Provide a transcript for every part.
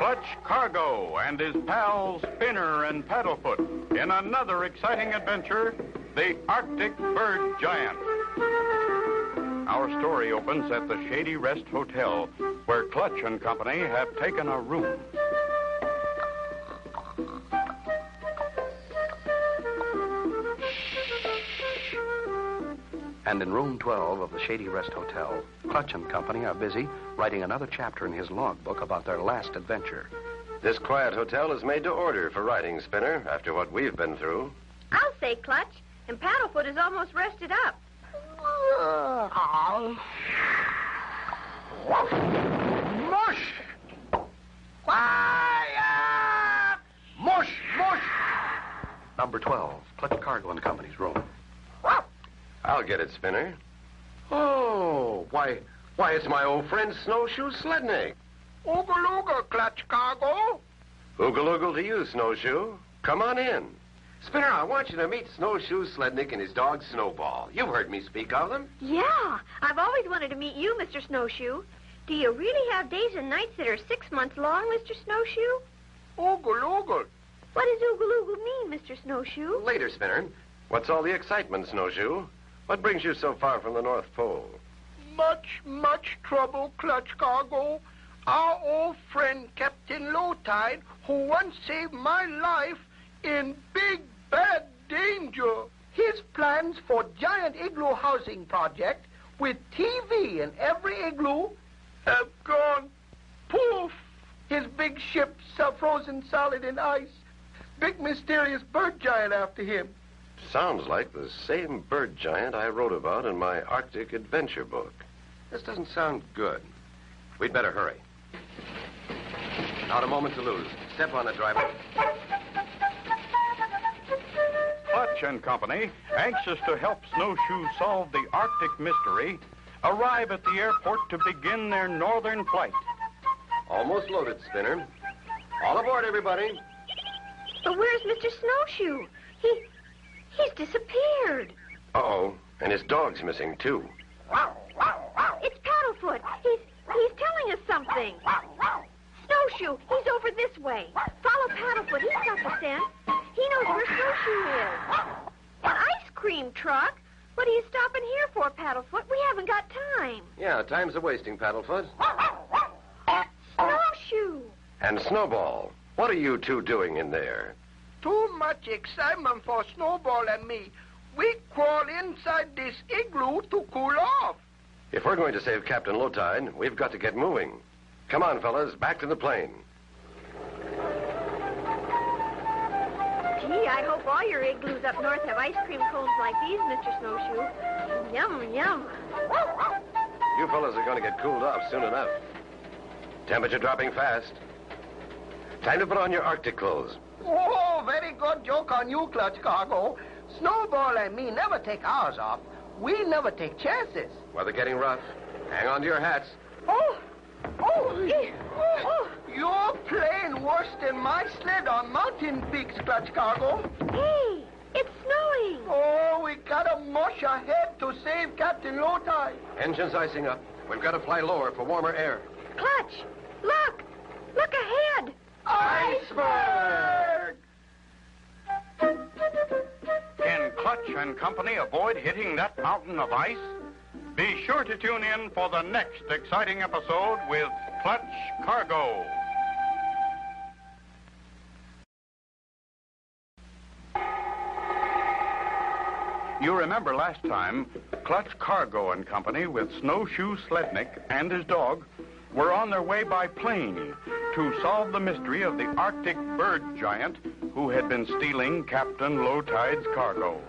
Clutch Cargo and his pals Spinner and Paddlefoot in another exciting adventure, the Arctic Bird Giant. Our story opens at the Shady Rest Hotel, where Clutch and company have taken a room. And in room 12 of the Shady Rest Hotel, Clutch and company are busy writing another chapter in his logbook about their last adventure. This quiet hotel is made to order for riding, Spinner, after what we've been through. I'll say, Clutch, and Paddlefoot is almost rested up. Mush! Quiet! Mush, mush! Number 12, Clutch Cargo and company's room. I'll get it, Spinner. Oh, why, it's my old friend Snowshoe Slednik. Oogle-oogle, Clutch Cargo. Oogle-oogle to you, Snowshoe. Come on in. Spinner, I want you to meet Snowshoe Slednik and his dog Snowball. You've heard me speak of them. Yeah, I've always wanted to meet you, Mr. Snowshoe. Do you really have days and nights that are 6 months long, Mr. Snowshoe? Oogle-oogle. What does oogle-oogle mean, Mr. Snowshoe? Later, Spinner. What's all the excitement, Snowshoe? What brings you so far from the North Pole? Much trouble, Clutch Cargo. Our old friend Captain Lowtide, who once saved my life, in big, bad danger. His plans for giant igloo housing project with TV in every igloo have gone poof. His big ship's frozen solid in ice. Big mysterious bird giant after him. Sounds like the same bird giant I wrote about in my Arctic adventure book. This doesn't sound good. We'd better hurry. Not a moment to lose. Step on it, driver. Clutch and company, anxious to help Snowshoe solve the Arctic mystery, arrive at the airport to begin their northern flight. Almost loaded, Spinner. All aboard, everybody. But where's Mr. Snowshoe? He's disappeared. Uh-oh, and his dog's missing, too. It's Paddlefoot. He's telling us something. Snowshoe, he's over this way. Follow Paddlefoot. He's got the scent. He knows where Snowshoe is. An ice cream truck? What are you stopping here for, Paddlefoot? We haven't got time. Yeah, time's a-wasting, Paddlefoot. Snowshoe. And Snowball, what are you two doing in there? Too much excitement for Snowball and me. We crawl inside this igloo to cool off. If we're going to save Captain Lowtide, we've got to get moving. Come on, fellas, back to the plane. Gee, I hope all your igloos up north have ice cream cones like these, Mr. Snowshoe. Yum, yum. You fellas are going to get cooled off soon enough. Temperature dropping fast. Time to put on your Arctic clothes. Oh, very good joke on you, Clutch Cargo. Snowball and me never take ours off. We never take chances. Weather getting rough. Hang on to your hats. Oh, you're playing worse than my sled on mountain peaks, Clutch Cargo. Hey, it's snowing. Oh, we gotta mush ahead to save Captain Lowtide. Engines icing up. We've got to fly lower for warmer air. Clutch, look. Look ahead. Iceberg! Can Clutch and company avoid hitting that mountain of ice? Be sure to tune in for the next exciting episode with Clutch Cargo. You remember last time, Clutch Cargo and company with Snowshoe Slednik and his dog were on their way by plane to solve the mystery of the Arctic bird giant who had been stealing Captain Lowtide's cargo.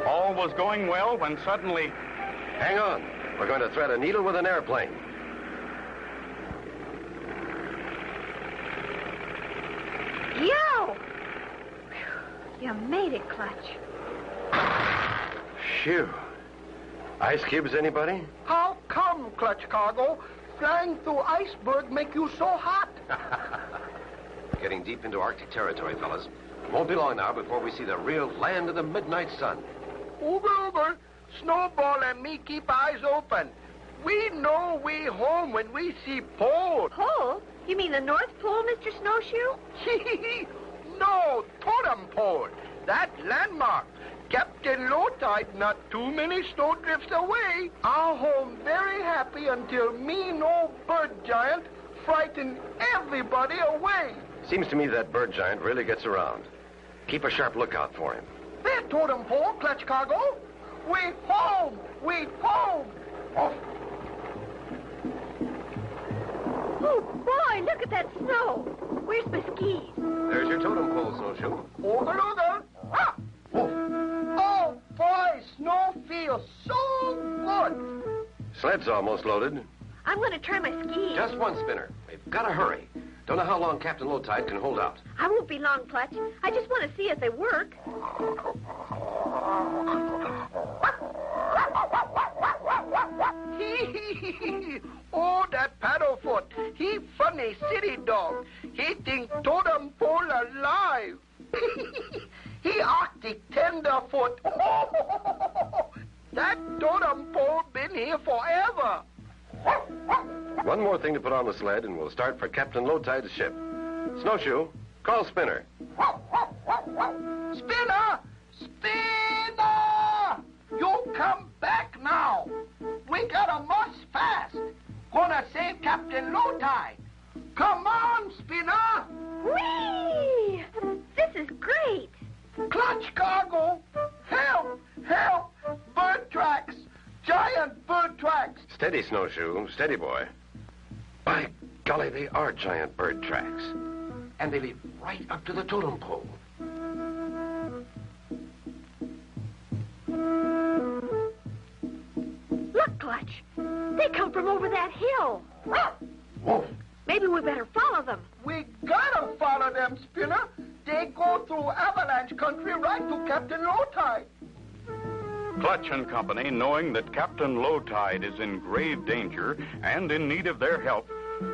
All was going well when suddenly... Hang on. We're going to thread a needle with an airplane. Yo! You made it, Clutch. Phew. Ice cubes, anybody? How come, Clutch Cargo? Flying through iceberg make you so hot? Getting deep into Arctic territory, fellas. Won't be long now before we see the real land of the midnight sun. Oogle-oogle, Snowball and me keep eyes open. We know we home when we see pole. Pole? You mean the North Pole, Mr. Snowshoe? No, totem pole. That landmark. Captain Lowtide not too many snowdrifts away. Our home very happy until mean old bird giant frightened everybody away. Seems to me that bird giant really gets around. Keep a sharp lookout for him. There, totem pole, clutch cargo. We're home. We're home. Oh. Oh, boy, look at that snow. Where's my skis? There's your totem pole, Snowshoe. Oogle-oogle. Ah. Oh, boy, snow feels so good. Sled's almost loaded. I'm going to try my skis. Just one spinner. We've got to hurry. Don't know how long Captain Lowtide can hold out. I won't be long, Clutch. I just want to see if they work. Oh, that paddlefoot. He funny city dog. He think totem pole alive. He Arctic tenderfoot. That totem pole been here forever. One more thing to put on the sled, and we'll start for Captain Lowtide's ship. Snowshoe, call Spinner. Spinner! Spinner! You come back now. We gotta muss fast. Gonna save Captain Lowtide. Come on, Spinner! Whee! This is great. Clutch cargo! Help! Help! Bird tracks! Giant bird tracks! Steady, Snowshoe. Steady, boy. By golly, they are giant bird tracks. And they lead right up to the totem pole. Look, Clutch. They come from over that hill. Whoa. Maybe we better follow them. We gotta follow them, Spinner. They go through avalanche country right to Captain Lowtide. Clutch and Company, knowing that Captain Lowtide is in grave danger and in need of their help,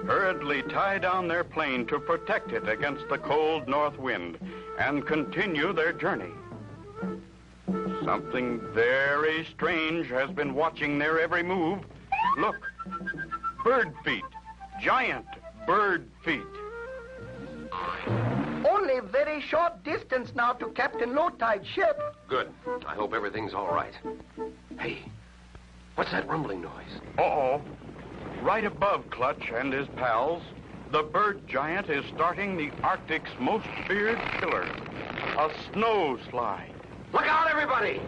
hurriedly tie down their plane to protect it against the cold north wind and continue their journey. Something very strange has been watching their every move. Look, bird feet, giant bird feet. Only very short distance now to Captain Lowtide's ship. Good. I hope everything's all right. Hey, what's that rumbling noise? Uh-oh. Right above Clutch and his pals, the bird giant is starting the Arctic's most feared killer, a snow slide. Look out, everybody!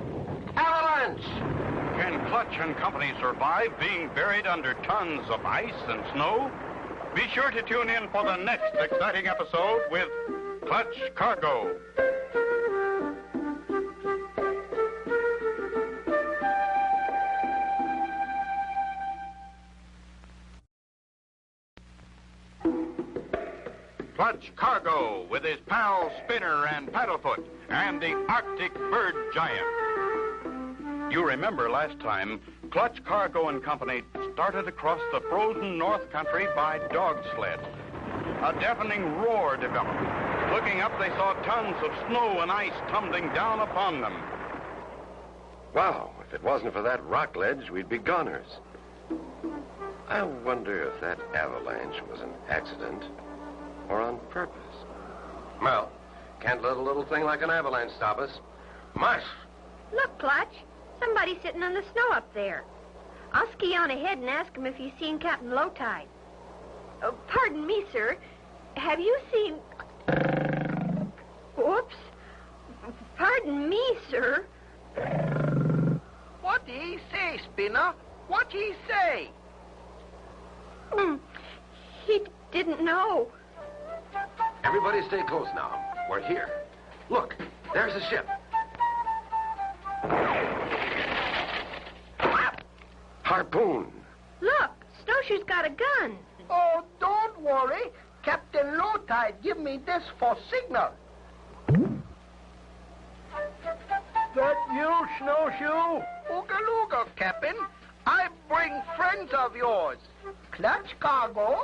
Avalanche! Can Clutch and Company survive being buried under tons of ice and snow? Be sure to tune in for the next exciting episode with Clutch Cargo. Clutch Cargo with his pals Spinner and Paddlefoot and the Arctic Bird Giant. You remember last time, Clutch Cargo and Company started across the frozen North Country by dog sled. A deafening roar developed. Looking up, they saw tons of snow and ice tumbling down upon them. Wow, if it wasn't for that rock ledge, we'd be goners. I wonder if that avalanche was an accident or on purpose. Well, can't let a little thing like an avalanche stop us. Mush! Look, Clutch. Somebody's sitting on the snow up there. I'll ski on ahead and ask him if he's seen Captain Lowtide. Pardon me, sir. Have you seen... Whoops. Pardon me, sir. What did he say, Spinner? What did he say? He didn't know. Everybody stay close now. We're here. Look, there's the ship. Harpoon. Look, Snowshoe's got a gun. Oh, don't worry. Captain Lowtide give me this for signal. That you, Snowshoe? Oogle-oogle, Captain. I bring friends of yours. Clutch Cargo,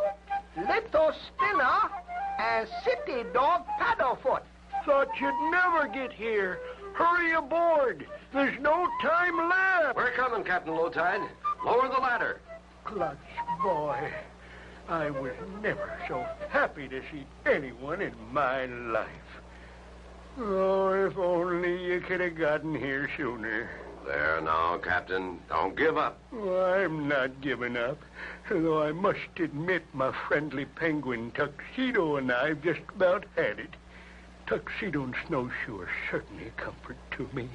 Little Spinner, and City Dog Paddlefoot. Thought you'd never get here. Hurry aboard. There's no time left. We're coming, Captain Lowtide. Lower the ladder. Clutch, boy. I was never so happy to see anyone in my life. Oh, if only you could have gotten here sooner. There now, Captain. Don't give up. Oh, I'm not giving up, though I must admit my friendly penguin Tuxedo and I've just about had it. Tuxedo and Snowshoe are certainly a comfort to me.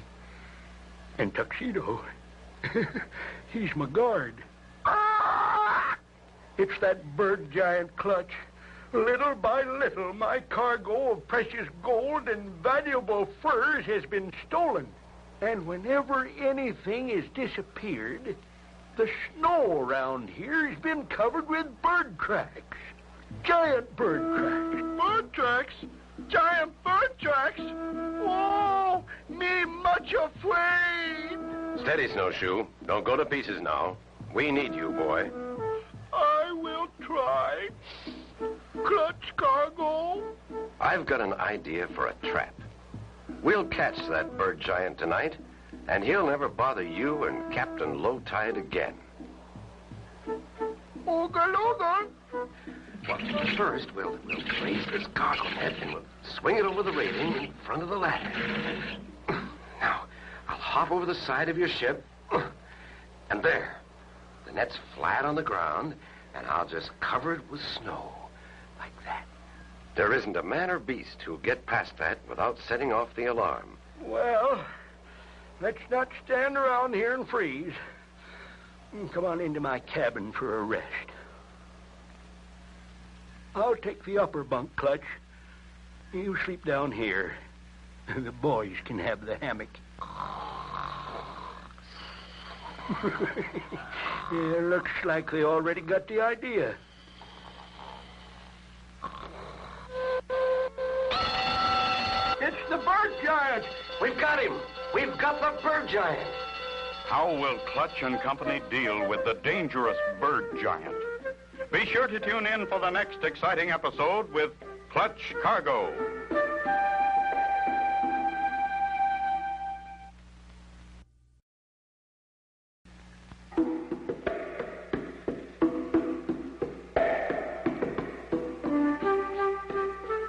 And Tuxedo, he's my guard. It's that bird giant Clutch. Little by little, my cargo of precious gold and valuable furs has been stolen. And whenever anything has disappeared, the snow around here has been covered with bird tracks. Giant bird tracks. Bird tracks? Giant bird tracks? Oh, me much afraid. Steady, Snowshoe. Don't go to pieces now. We need you, boy. I will try. Clutch Cargo. I've got an idea for a trap. We'll catch that bird giant tonight, and he'll never bother you and Captain Low Tide again. Oogle-oogle. Well, first, we'll raise this cargo net and we'll swing it over the railing in front of the ladder. Now, I'll hop over the side of your ship, and there. The net's flat on the ground, and I'll just cover it with snow, like that. There isn't a man or beast who'll get past that without setting off the alarm. Well, let's not stand around here and freeze. Come on into my cabin for a rest. I'll take the upper bunk, Clutch. You sleep down here. The boys can have the hammock. Yeah, looks like they already got the idea. It's the bird giant! We've got him! We've got the bird giant! How will Clutch and Company deal with the dangerous bird giant? Be sure to tune in for the next exciting episode with Clutch Cargo.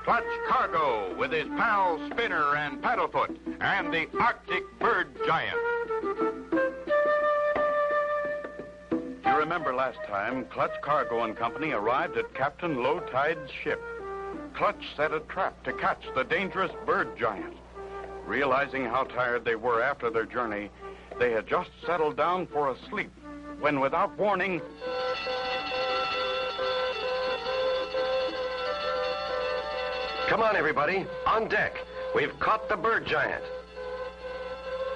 Clutch Cargo with his pals Spinner and Paddlefoot and the Arctic Bird Giant. You remember last time, Clutch Cargo and Company arrived at Captain Low Tide's ship. Clutch set a trap to catch the dangerous bird giant. Realizing how tired they were after their journey, they had just settled down for a sleep when, without warning, Come on, everybody. On deck. We've caught the bird giant.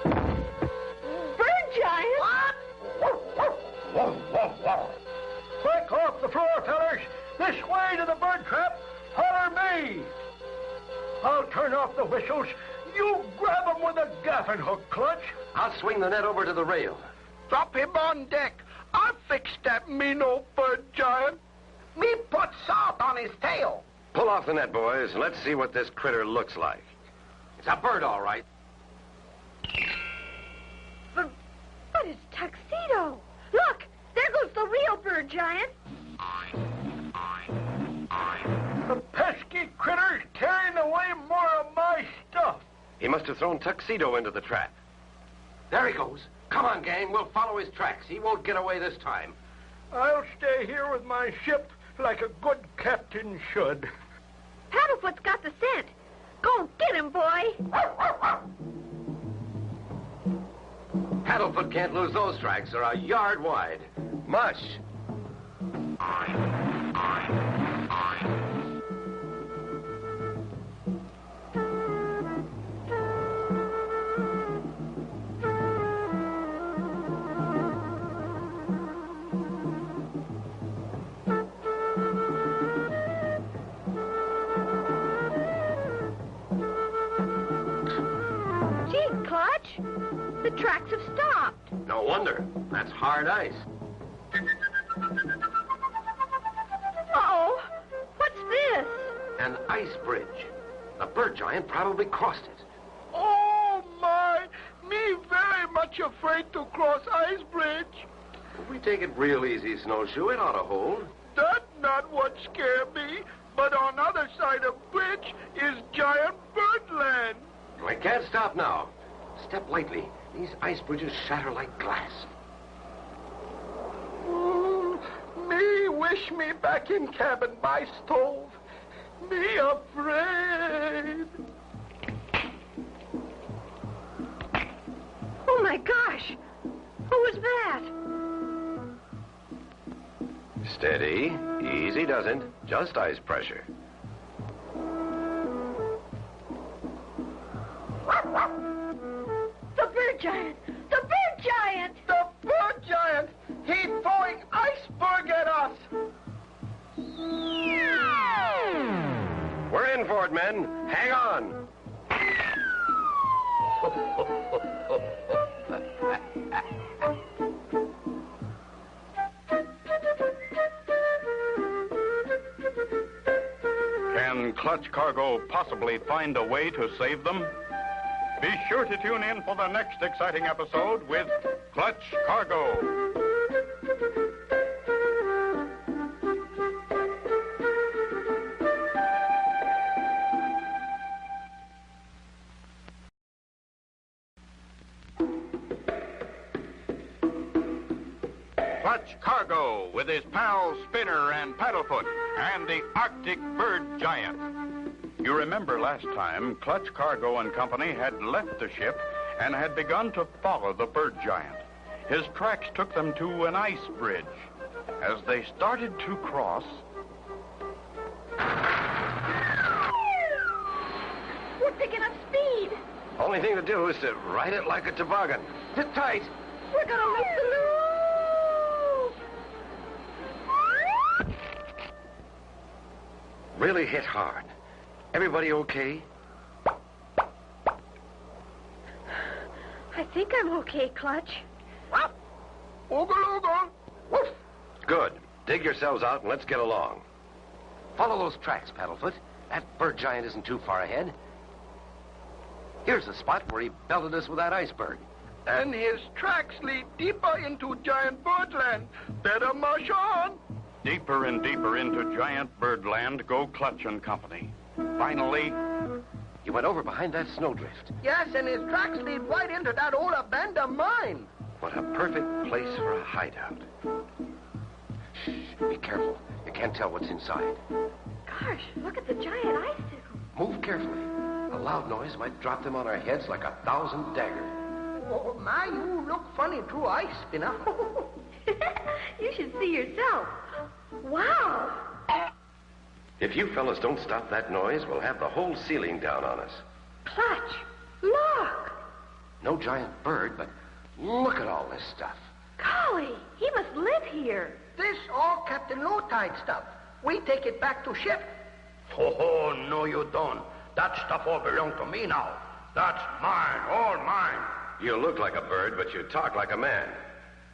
Bird giant? Quick, off the floor, fellers! This way to the bird trap! Holler me! I'll turn off the whistles. You grab 'em with a gaffin hook, Clutch. I'll swing the net over to the rail. Drop him on deck. I'll fix that mean old bird giant. Me put salt on his tail. Pull off the net, boys, and let's see what this critter looks like. It's a bird, all right. But it's Tuxedo. Look, there goes the real bird giant. The pesky critter's carrying away more of my stuff. He must have thrown Tuxedo into the trap. There he goes. Come on, gang. We'll follow his tracks. He won't get away this time. I'll stay here with my ship like a good captain should. Paddlefoot's got the scent. Go get him, boy. Paddlefoot can't lose those tracks. They're a yard wide. Mush. Gee, Clutch, the tracks have stopped. No wonder. That's hard ice. Uh-oh, what's this? An ice bridge. The bird giant probably crossed it. Oh, my. Me very much afraid to cross ice bridge. If we take it real easy, Snowshoe, it ought to hold. That not what scare me, but on other side of bridge is giant birdland. We can't stop now. Step lightly. These ice bridges shatter like glass. Me wish me back in cabin by stove. Me afraid. Oh, my gosh. Who was that? Steady. Easy doesn't. Just ice pressure. The bird giant! The bird giant! The bird giant! He's throwing iceberg at us! We're in for it, men. Hang on. Can Clutch Cargo possibly find a way to save them? Be sure to tune in for the next exciting episode with Clutch Cargo. Clutch Cargo with his pals Spinner and Paddlefoot and the Arctic Bird Giant. You remember last time, Clutch Cargo and Company had left the ship and had begun to follow the bird giant. His tracks took them to an ice bridge. As they started to cross... We're picking up speed. Only thing to do is to ride it like a toboggan. Sit tight. We're gonna loop the loop. Really hit hard. Everybody okay? I think I'm okay, Clutch. Oogle-oogle! Woof! Good. Dig yourselves out and let's get along. Follow those tracks, Paddlefoot. That bird giant isn't too far ahead. Here's the spot where he belted us with that iceberg. And his tracks lead deeper into giant birdland. Better mush on. Deeper and deeper into giant birdland go Clutch and Company. Finally... He went over behind that snowdrift. Yes, and his tracks lead right into that old abandoned mine. What a perfect place for a hideout. Shh, be careful. You can't tell what's inside. Gosh, look at the giant icicle. Move carefully. A loud noise might drop them on our heads like 1,000 daggers. Oh, my, you look funny through ice, Spinner. You should see yourself. Wow. If you fellas don't stop that noise, we'll have the whole ceiling down on us. Clutch, look. No giant bird, but look at all this stuff. Callie, he must live here. This all Captain Low-Tide stuff. We take it back to ship. Oh, no, you don't. That stuff all belongs to me now. That's mine, all mine. You look like a bird, but you talk like a man.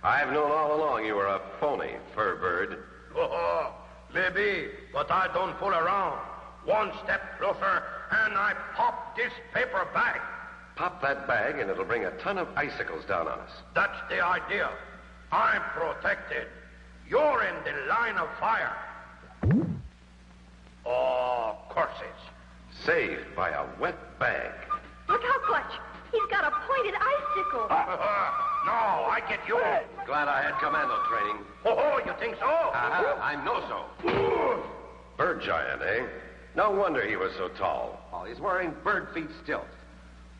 I've known all along you were a phony, fur bird. Oh, maybe, but I don't fool around. One step closer, and I pop this paper bag. Pop that bag, and it'll bring a ton of icicles down on us. That's the idea. I'm protected. You're in the line of fire. Oh, curses. Saved by a wet bag. Look how Clutch. He's got a pointed icicle. No, I get you. Glad I had commando training. Oh, you think so? I know so. Bird giant, eh? No wonder he was so tall. Oh, he's wearing bird feet stilts.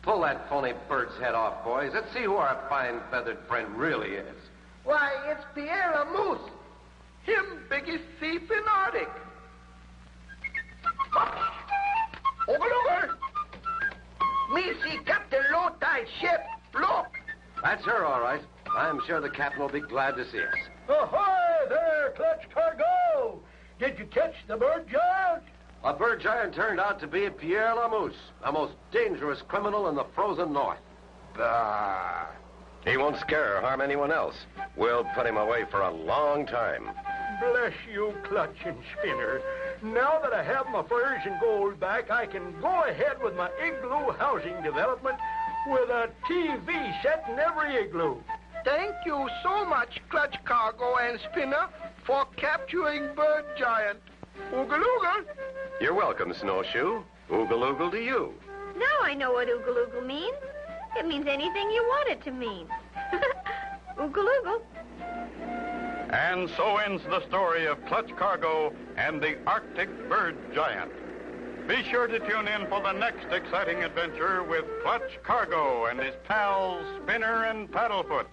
Pull that phony bird's head off, boys. Let's see who our fine feathered friend really is. Why, it's Pierre Moose. Him biggest thief in Arctic. Over. Me see Captain Low-Tide ship. Look. That's her, all right. I'm sure the captain will be glad to see us. Ahoy there, Clutch Cargo! Did you catch the bird giant? A bird giant turned out to be Pierre Lamousse, the most dangerous criminal in the frozen north. Bah. He won't scare or harm anyone else. We'll put him away for a long time. Bless you, Clutch and Spinner. Now that I have my furs and gold back, I can go ahead with my igloo housing development with a TV set in every igloo. Thank you so much, Clutch Cargo and Spinner, for capturing Bird Giant. Oogle-oogle. You're welcome, Snowshoe. Oogle-oogle to you. Now I know what oogle-oogle means. It means anything you want it to mean. Oogle-oogle. And so ends the story of Clutch Cargo and the Arctic Bird Giant. Be sure to tune in for the next exciting adventure with Clutch Cargo and his pals Spinner and Paddlefoot.